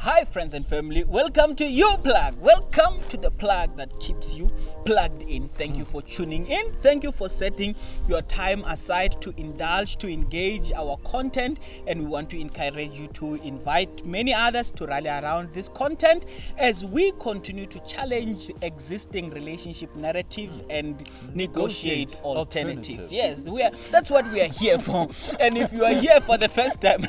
Hi friends and family, welcome to your plug. Welcome to the plug that keeps you plugged in. Thank you for tuning in. Thank you for setting your time aside to indulge, to engage our content, and we want to encourage you to invite many others to rally around this content as we continue to challenge existing relationship narratives and negotiate alternatives. Yes, that's what we are here for. And if you are here for the first time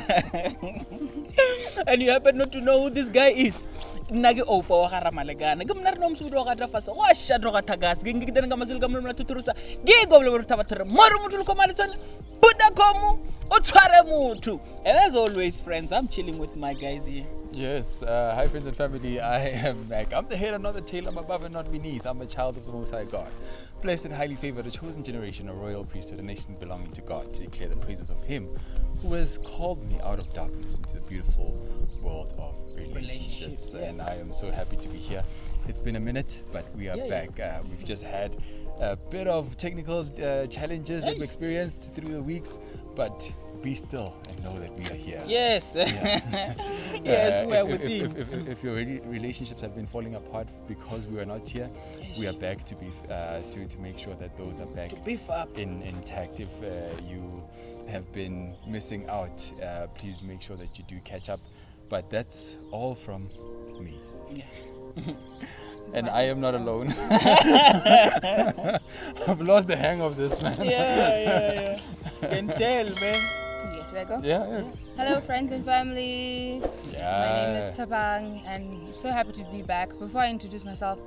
and you happen not to know who this guy is, nage opa wa gara malegana gumnar nom sudo ga trafasa wa shadro ga tagas ngigiden ga mazul gamno tuturusa gigo lo tabatara maru mutul ko malitsan buda komu otware mutu. And as always friends, I'm chilling with my guys here. Yes, hi friends and family, I am back. I'm the head and not the tail, I'm above and not beneath. I'm a child of the Most High God, blessed and highly favored, a chosen generation, a royal priesthood, a nation belonging to God, to declare the praises of Him who has called me out of darkness into the beautiful world of relationships. Yes. And I am so happy to be here. It's been a minute, but we are back. We've just had a bit of technical challenges that we experienced through the weeks, but be still and know that we are here. Yes. Yeah. Yes, we are with you. If your relationships have been falling apart because we are not here, we are back to be to make sure that those are back To beef up. intact. If you have been missing out, please make sure that you do catch up. But that's all from me. Yeah. And I am not alone. I've lost the hang of this, man. Yeah. Can tell, man. Okay, should I go? Yeah. Hello, friends and family. Yeah. My name is Tabang, and so happy to be back. Before I introduce myself,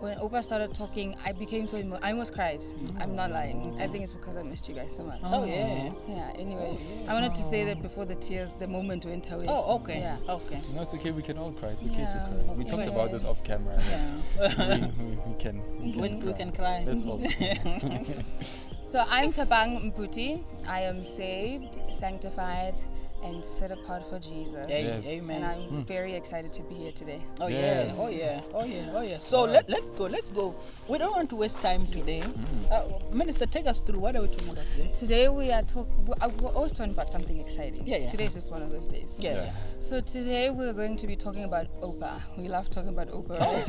when Opa started talking, I became so I almost cried. I'm not lying. I think it's because I missed you guys so much. Oh yeah. Yeah. Anyway, I wanted to say that before the moment went away. Oh, okay. Yeah. Okay. No, it's okay. We can all cry. It's okay Yeah. to cry. We talked about this off camera. Yeah. We can We can cry. That's all. So I'm Tabang Mputi. I am saved, sanctified, and set apart for Jesus. Hey, Yes. amen. And I'm very excited to be here today. Oh Yes. yeah. So let's go. We don't want to waste time today. Minister, take us through. What are we talking about today? Today we're always talking about something exciting. Yeah. Today is just one of those days. Yeah. So today we're going to be talking about Opa. We love talking about Opa, right?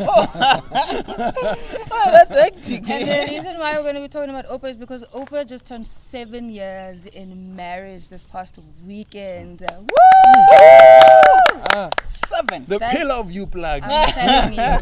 Oh, that's hectic. And the reason why we're going to be talking about Opa is because Opa just turned 7 years in marriage this past weekend. Woo! 7. The That's- pillar of you plug. I'm telling you,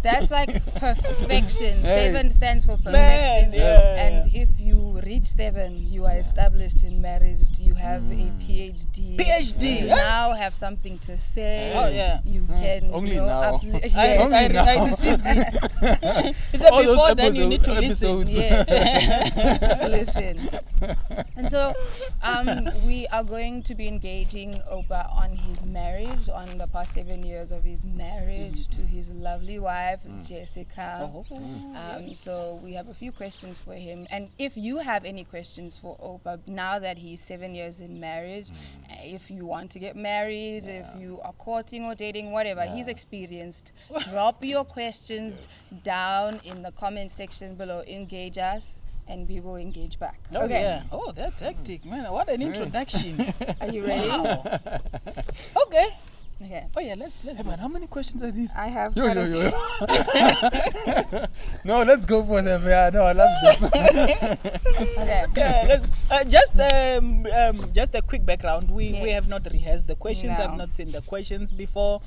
that's like perfection. Hey. 7 stands for Man, perfection. yeah. And if you reach 7, you are established in marriage. You have a PhD. PhD, You huh? now have something to say. Oh, yeah. You can Only you know, now. Yes. I received it. He said All those before then you need to listen. episodes. Yes. Just listen. And so we are going to be engaging Opa on his marriage, on the past 7 years of his marriage to his lovely wife, Jessica. Oh, yes. So we have a few questions for him. And if you have any questions for Opa, now that he's 7 years in marriage, if you want to get married, if you are courting or dating, whatever he's experienced, drop your questions down in the comment section below. Engage us, and we will engage back. Oh, Okay. yeah. Oh, that's hectic, man. What an introduction. Are you ready? Wow. Okay. Okay. Oh, yeah, let's Hey man, how many questions are these? I have Yo. quite a No, let's go for them. Yeah, no, I love this. Okay. Yeah, just a quick background. We Yes. have not rehearsed the questions. No. I've not seen the questions before.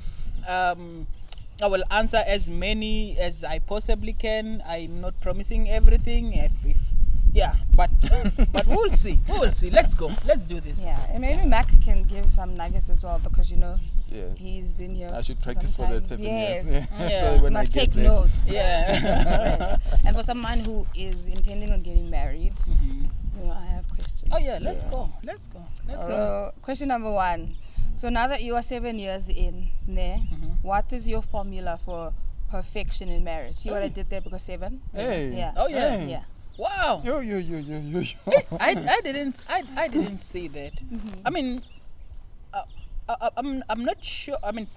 I will answer as many as I possibly can. I'm not promising everything. But we'll see. Let's go. Let's do this. Yeah, and maybe Mac can give some nuggets as well because Yes. he's been here. I should practice for that 7 Yes. years. Yeah. So when Must I get take there. notes. Yeah. Right. And for someone who is intending on getting married, I have questions. Oh yeah. Let's go. Let's go. So, question number 1. So now that you are 7 years in, what is your formula for perfection in marriage? See what I did there because 7? Hey. Yeah. Oh yeah. Hey. Yeah. Wow. Yo. I didn't say that. I mean, I'm not sure. I mean,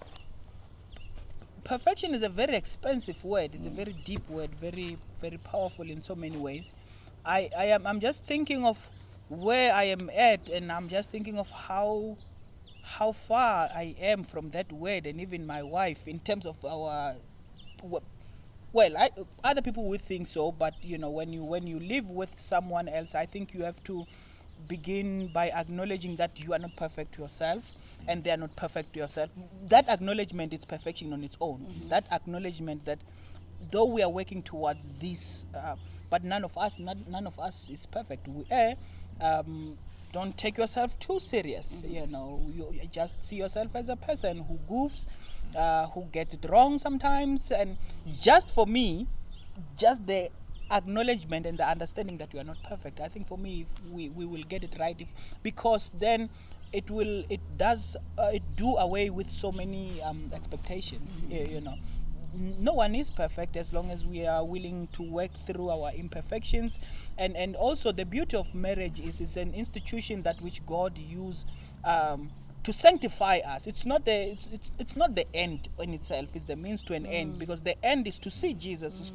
perfection is a very expensive word. It's a very deep word, very very powerful in so many ways. I'm just thinking of where I am at, and I'm just thinking of how how far I am from that word, and even my wife, in terms of our well, other people would think so, but when you live with someone else, I think you have to begin by acknowledging that you are not perfect yourself, and they are not perfect yourself. That acknowledgement is perfection on its own. That acknowledgement that though we are working towards this, but none of us is perfect. We don't take yourself too serious. You just see yourself as a person who goofs, who gets it wrong sometimes. And just for me, just the acknowledgement and the understanding that we are not perfect, I think for me, if we will get it right, because then it do away with so many expectations. No one is perfect as long as we are willing to work through our imperfections. And also the beauty of marriage is it's an institution that which God used to sanctify us. It's not the end in itself, it's the means to an end, because the end is to see Jesus, is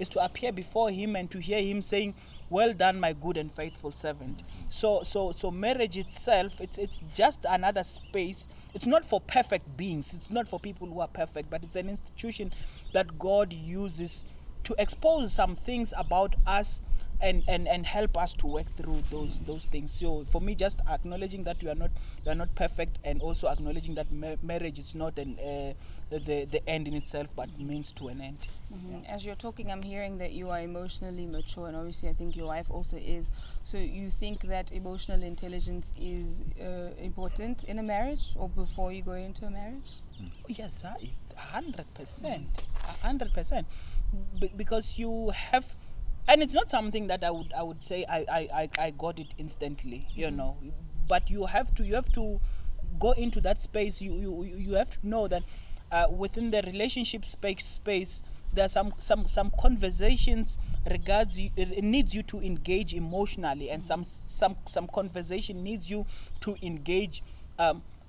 to appear before him and to hear him saying, well done, my good and faithful servant. So marriage itself, it's just another space. It's not for perfect beings, it's not for people who are perfect, but it's an institution that God uses to expose some things about us and help us to work through those things. So for me, just acknowledging that you are not perfect, and also acknowledging that marriage is not the end in itself, but means to an end. As you're talking, I'm hearing that you are emotionally mature, and obviously I think your wife also is. So you think that emotional intelligence is important in a marriage, or before you go into a marriage? Yes, 100%, 100%, because you have. And it's not something that I would say I got it instantly, but you have to go into that space. You have to know that within the relationship space there are some conversations it needs you to engage emotionally, and some conversation needs you to engage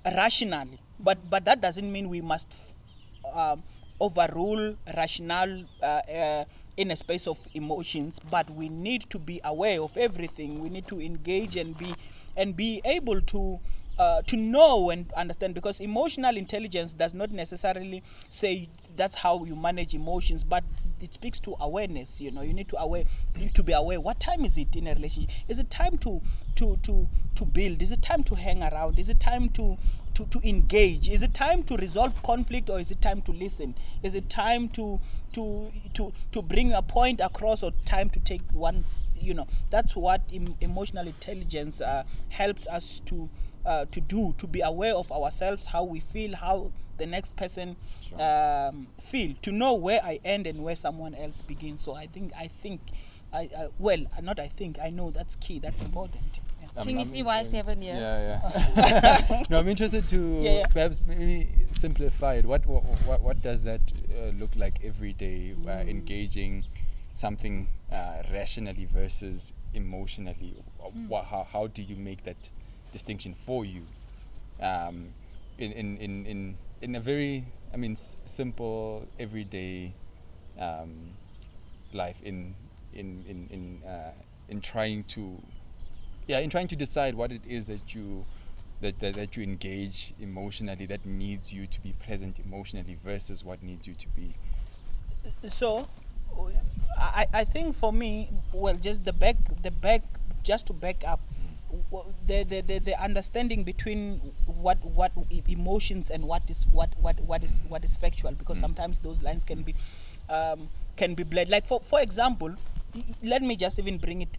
rationally. But that doesn't mean we must overrule rationale in a space of emotions, but we need to be aware of everything. We need to engage and be able to know and understand, because emotional intelligence does not necessarily say that's how you manage emotions, but it speaks to awareness. You need to be aware. What time is it in a relationship? Is it time to build? Is it time to hang around? Is it time to engage? Is it time to resolve conflict, or is it time to listen? Is it time to bring a point across, or time to take one's? That's what emotional intelligence helps us to do, to be aware of ourselves, how we feel, how the next person feel, to know where I end and where someone else begins. So I know that's key, that's important. Can you see why 7 years? Yeah. No, I'm interested to perhaps maybe simplify it. What does that look like every day, engaging something rationally versus emotionally? How do you make that distinction for you in a very simple everyday life, in trying to decide what it is that you engage emotionally, that needs you to be present emotionally, versus what needs you to be. So I think for me, just just to back up, the understanding between what emotions and what is factual, because sometimes those lines can be blurred. Like for example, let me just even bring it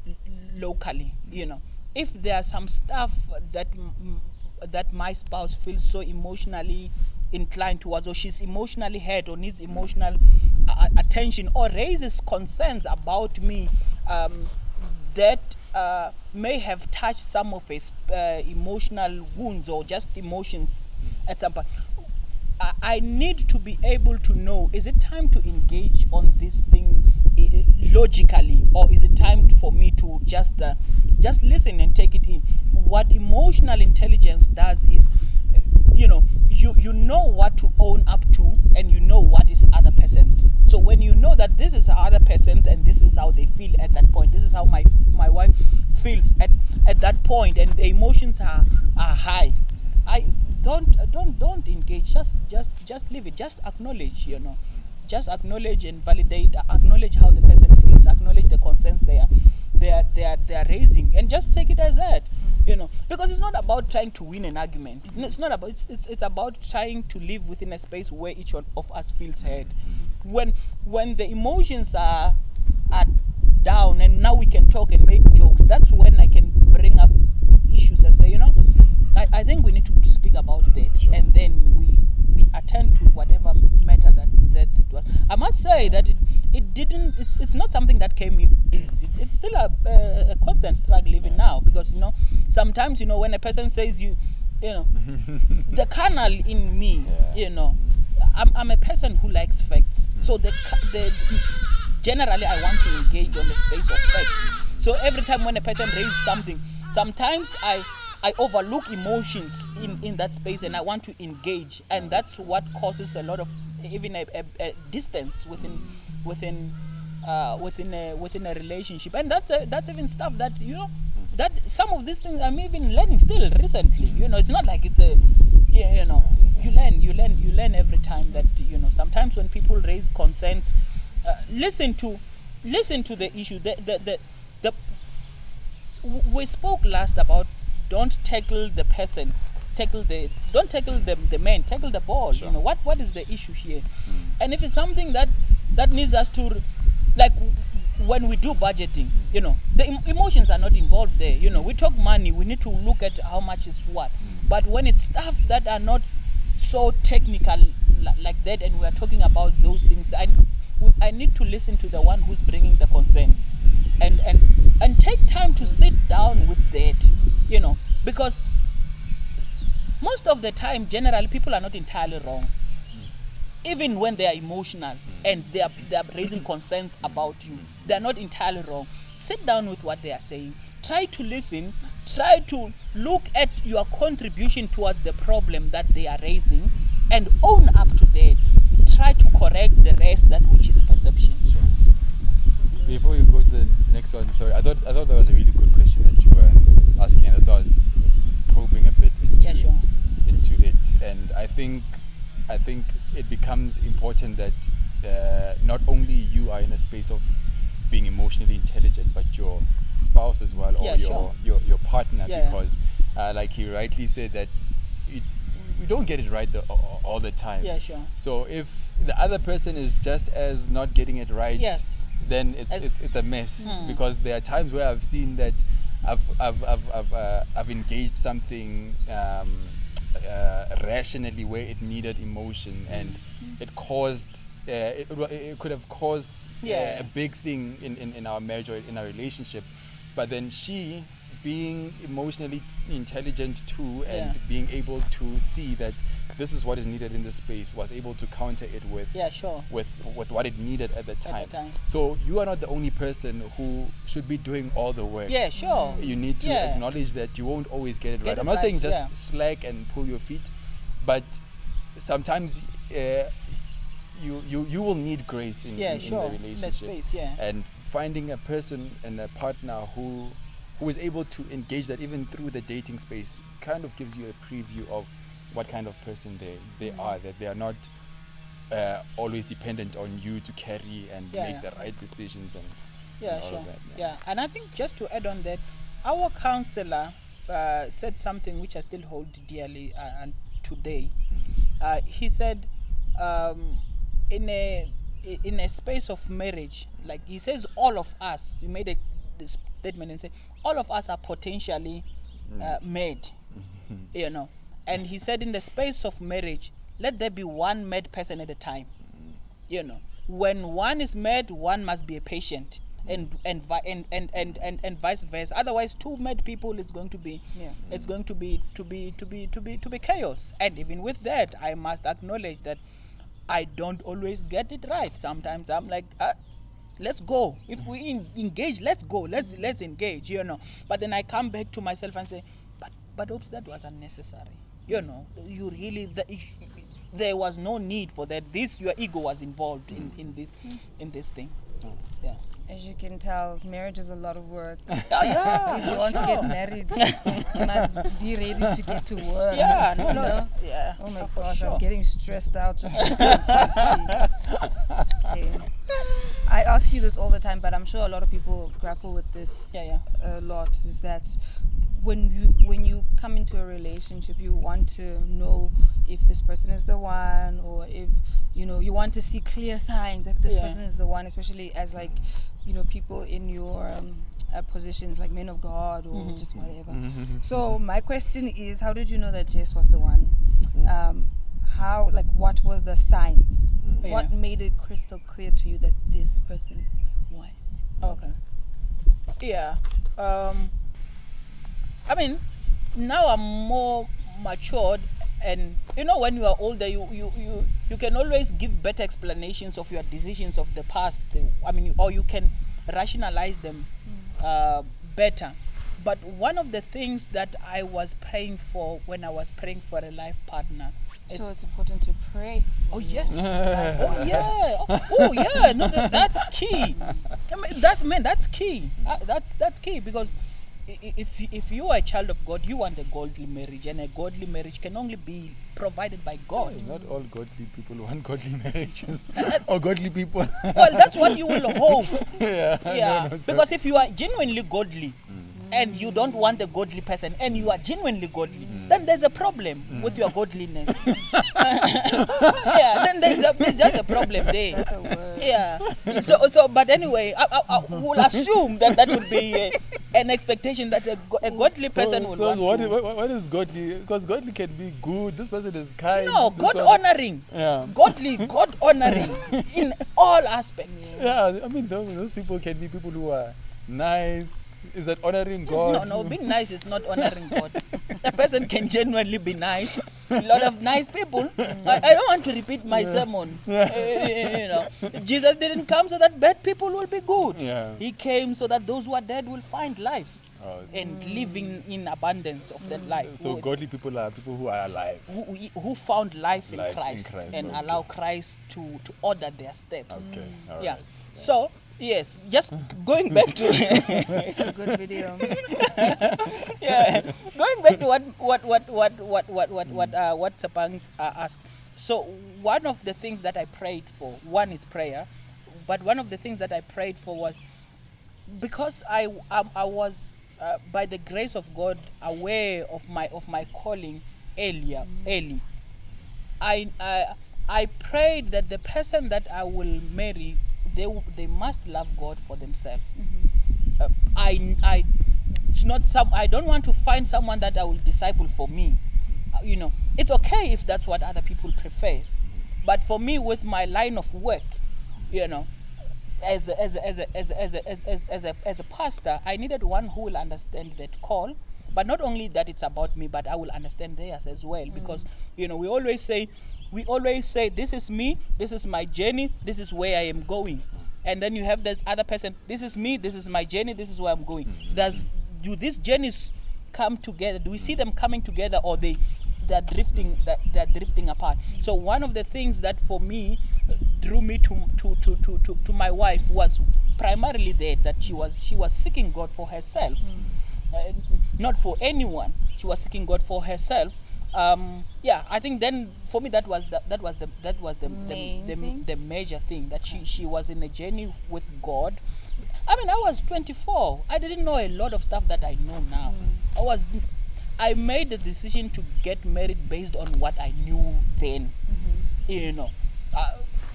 locally. If there are some stuff that my spouse feels so emotionally inclined towards, or she's emotionally hurt, or needs emotional attention, or raises concerns about me that may have touched some of his emotional wounds, or just emotions at some point, I need to be able to know, is it time to engage on this thing logically, or is it time for me to just listen and take it in? What emotional intelligence does is, you know what to own up to, and you know what is other person's. So when you know that this is other person's and this is how they feel at that point, this is how my wife feels at that point, and the emotions are high, I don't engage. Just leave it. Just acknowledge. Just acknowledge and validate. Acknowledge how the person feels. Acknowledge the concerns they are raising, and just take it as that. Because it's not about trying to win an argument. It's not about. It's about trying to live within a space where each one of us feels heard. When the emotions are down, and now we can talk and make jokes, that's when I can bring up issues and say, I think we need to speak about that. Sure. And then we attend to whatever matter that it was. I must say that it didn't. It's not something that came easy. It's still a constant struggle even now, because sometimes when a person says the carnal in me, I'm a person who likes facts. So the generally I want to engage on the space of facts. So every time when a person raises something, sometimes I overlook emotions in that space, and I want to engage, and that's what causes a lot of even a distance within a relationship. And that's even stuff that that some of these things I'm even learning still recently. It's not like it's a you learn every time that sometimes when people raise concerns, listen to the issue. We spoke last about don't tackle the person, don't tackle the man, tackle the ball. Sure. What is the issue here? And if it's something that needs us to, like when we do budgeting, the emotions are not involved there. We talk money, we need to look at how much is what. But when it's stuff that are not so technical like that, and we are talking about those things, I need to listen to the one who's bringing the concerns, and take time to sit down with that, because most of the time, generally, people are not entirely wrong. Even when they are emotional and they are raising concerns about you, they are not entirely wrong. Sit down with what they are saying. Try to listen. Try to look at your contribution towards the problem that they are raising, and own up to that. Try to correct the rest, that which is perception. Before you go to the next one, sorry, I thought that was a really good question that you were asking, and that's why I was probing a bit into it. And I think it becomes important that not only you are in a space of being emotionally intelligent, but your spouse as well, or your partner, because like he rightly said, that we don't get it right all the time. So if the other person is just as not getting it right, then it's a mess. Because there are times where I've seen that I've engaged something rationally where it needed emotion, and it caused it could have caused a big thing in our marriage or in our relationship. But then she, being emotionally intelligent too, and being able to see that this is what is needed in this space, was able to counter it with what it needed at the time. So you are not the only person who should be doing all the work. You need to acknowledge that you won't always get it right. I'm not saying just slack and pull your feet, but sometimes you will need grace in the relationship. In that space, and finding a person and a partner who is able to engage that even through the dating space kind of gives you a preview of what kind of person they are, that they are not always dependent on you to carry and make the right decisions and all of that. And I think just to add on that, our counselor said something which I still hold dearly and today. He said in a space of marriage, like he says, all of us, he made a statement and said all of us are potentially mad, and he said in the space of marriage, let there be one mad person at a time. When one is mad, one must be a patient, and vice versa. Otherwise, two mad people, it's going to be chaos. And even with that, I must acknowledge that I don't always get it right. Sometimes I'm like, let's go. If we engage, let's go. Let's engage. But then I come back to myself and say, but oops, that was unnecessary. You really there was no need for that. Your ego was involved in this thing. As you can tell, marriage is a lot of work. Yeah, If you want to get married, you must be ready to get to work. yeah, you know? yeah. Oh my for gosh, sure. I'm getting stressed out just listening to you speak. Okay. I ask you this all the time, but I'm sure a lot of people grapple with this Yeah. a lot. Is that when you come into a relationship, you want to know if this person is the one, or if you want to see clear signs that this Yeah. person is the one, especially as like people in your positions like men of God or just whatever. So my question is, how did you know that Jess was the one? What were the signs? What Yeah. made it crystal clear to you that this person is my wife? Okay. Yeah. I mean, now I'm more matured, and when you are older, you can always give better explanations of your decisions of the past. I mean, or you can rationalize them better. But one of the things that I was praying for when I was praying for a life partner is, So it's important to pray. oh yes, oh yeah, oh yeah. No, that's key. I mean, that's key. That's key, because if you are a child of God, you want a godly marriage, and a godly marriage can only be provided by God. Not all godly people want godly marriages or godly people. Well, that's what you will hope. Yeah. Yeah, No, because if you are genuinely godly and you don't want a godly person, and you are genuinely godly, then there's a problem with your godliness. Yeah, then there's just a problem there. That's a word. Yeah. So, but anyway, I will assume that would be an expectation that a godly person will want what is godly? Because godly can be good. This person is kind. No, this God one- honoring. Yeah. Godly, God honoring in all aspects. Yeah, I mean, those people can be people who are nice. Is that honoring God? No, being nice is not honoring God. A person can genuinely be nice. A lot of nice people. I don't want to repeat my sermon. Jesus didn't come so that bad people will be good. Yeah. He came so that those who are dead will find life Oh, and living in abundance of that life. so godly people are people who are alive. Who found life in Life in Christ, Christ, and okay. allow Christ to order their steps. Okay. All Yeah. right. So yes, just going back to It's a good video. yeah, going back to what Sapangs asked. So one of the things that I prayed for, one is prayer, but one of the things that I prayed for was, because I was by the grace of God aware of my calling early. I prayed that the person that I will marry, they must love God for themselves. It's not I don't want to find someone that I will disciple for me. It's okay if that's what other people prefer, but for me, with my line of work, as a pastor, I needed one who will understand that call. But not only that it's about me, but I will understand theirs as well. Because we always say, this is me, this is my journey, this is where I am going. And then you have that other person, this is me, this is my journey, this is where I'm going. Do these journeys come together? Do we see them coming together, or they're drifting apart? So one of the things that for me drew me to my wife was primarily that she was seeking God for herself. Not for anyone. She was seeking God for herself. I think then for me that was the Main thing? the major thing, that she was in a journey with God. I mean, I was 24. I didn't know a lot of stuff that I know now. I made the decision to get married based on what I knew then.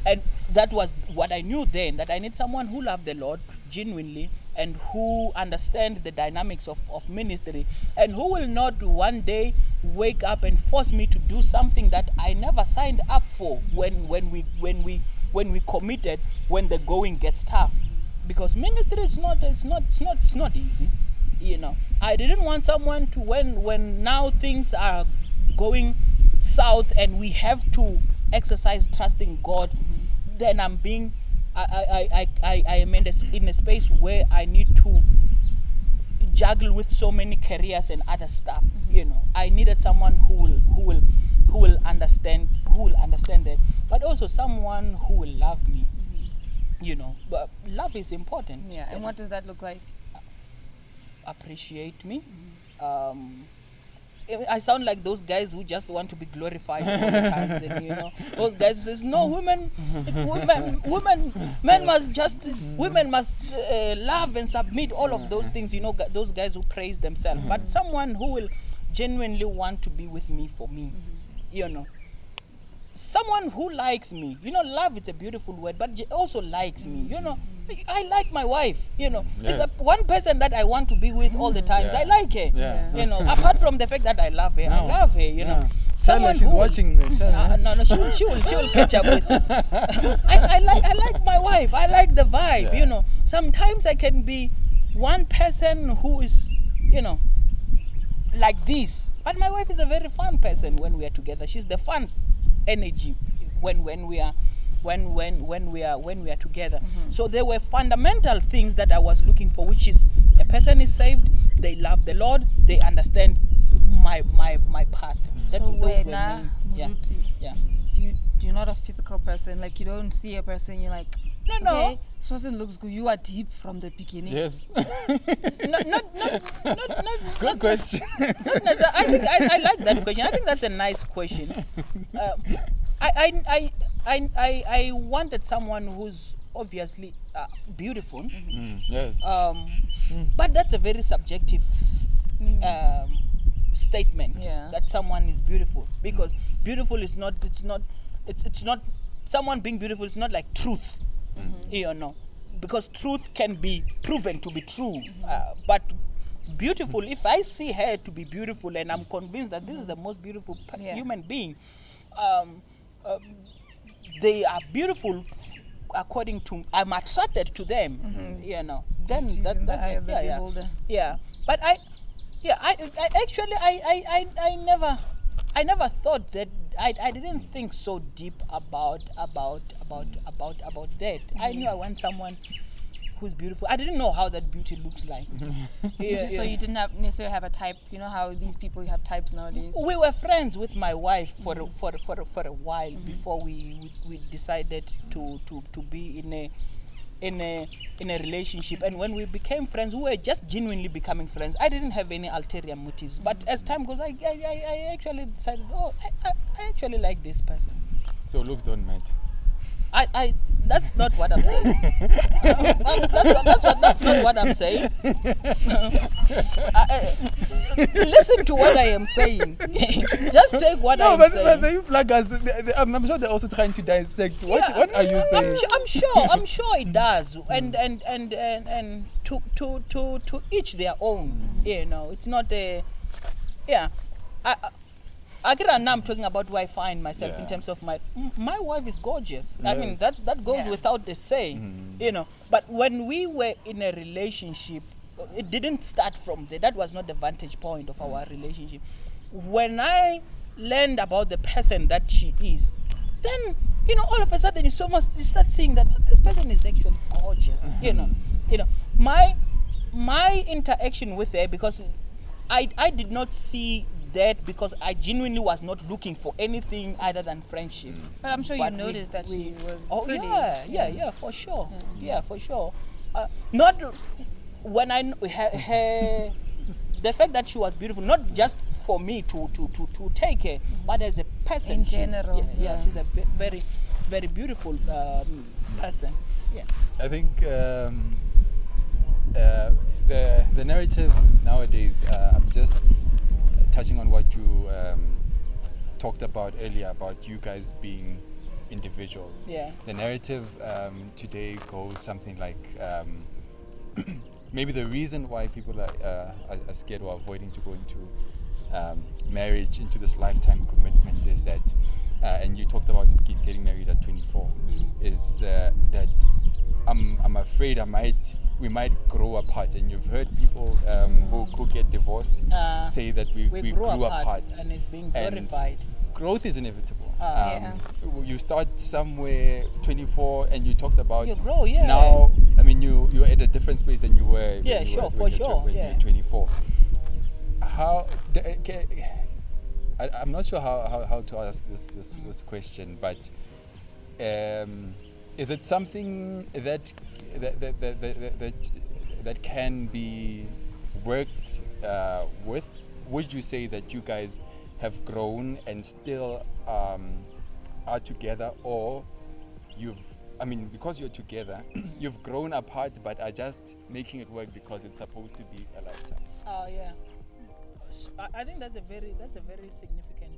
And that was what I knew then, that I need someone who loved the Lord genuinely and who understands the dynamics of ministry, and who will not one day wake up and force me to do something that I never signed up for when we committed, when the going gets tough. Because ministry is not easy. I didn't want someone to, when now things are going south and we have to exercise trust in God, then I am in a space where I need to juggle with so many careers and other stuff. I needed someone who will understand that, but also someone who will love me. But love is important. Yeah. And what does that look like? Appreciate me. I sound like those guys who just want to be glorified all the times, and those guys who says no, women, it's men must women must love and submit, all of those things. Those guys who praise themselves, but someone who will genuinely want to be with me for me, someone who likes me. Love is a beautiful word, but also likes me. I like my wife. It's one person that I want to be with all the time. I like her. Apart from the fact that I love her, I love her. Tell her she's watching. No, she will catch up with me. I like my wife. I like the vibe. Sometimes I can be one person who is, like this, but my wife is a very fun person when we are together. She's the fun energy when we are together. So there were fundamental things that I was looking for, which is a person is saved, they love the Lord, they understand my path. You're not a physical person. Like, you don't see a person, you're like, no. Okay, this person looks good. You are deep from the beginning. Yes. not Good question. Not necessarily. I like that question. I think that's a nice question. I wanted someone who's obviously beautiful. Yes. But that's a very subjective statement, that someone is beautiful, because beautiful is not. It's not. Someone being beautiful is not like truth, because truth can be proven to be true, but beautiful. If I see her to be beautiful and I'm convinced that this is the most beautiful human being, they are beautiful according to, I'm attracted to them, then but I actually never thought that. I didn't think so deep about that. I knew I want someone who's beautiful. I didn't know how that beauty looks like. So you didn't necessarily have a type. You know how these people have types nowadays. We were friends with my wife for a while before we decided to be in a relationship, and when we became friends, we were just genuinely becoming friends. I didn't have any ulterior motives, but as time goes, I actually decided, I actually like this person. So looks don't matter. That's not what I'm saying. That's not what I'm saying. Listen to what I am saying. Just take what I'm saying. But you plug us. I'm sure they're also trying to dissect. What are you saying? I'm sure it does, and to each their own. It's not a. Now I'm talking about who I find myself in terms of my wife is gorgeous. Yes. I mean that goes without the saying, But when we were in a relationship, it didn't start from there. That was not the vantage point of our relationship. When I learned about the person that she is, then all of a sudden you start seeing that this person is actually gorgeous. My interaction with her, because I did not see that, because I genuinely was not looking for anything other than friendship. But I'm sure you noticed that she was pretty. Yeah, for sure. Yeah, for sure. Not when her the fact that she was beautiful, not just for me to take her, but as a person. In general. She's a very, very beautiful person. Yeah. I think the narrative nowadays, I'm just touching on what you talked about earlier, about you guys being individuals. Yeah. The narrative today goes something like maybe the reason why people are scared or avoiding to go into marriage, into this lifetime commitment, is that, and you talked about getting married at 24, is that I'm afraid we might grow apart. And you've heard people who get divorced say that we grew apart, and it's being glorified. And growth is inevitable. You start somewhere 24, and you talked about you grow. Now, I mean, you're at a different space than you were. Yeah, when sure, you were 24. I'm not sure how to ask this question, but Is it something that can be worked with? Would you say that you guys have grown and still are together, or because you're together, you've grown apart but are just making it work because it's supposed to be a lifetime? Oh yeah. I think that's a very significant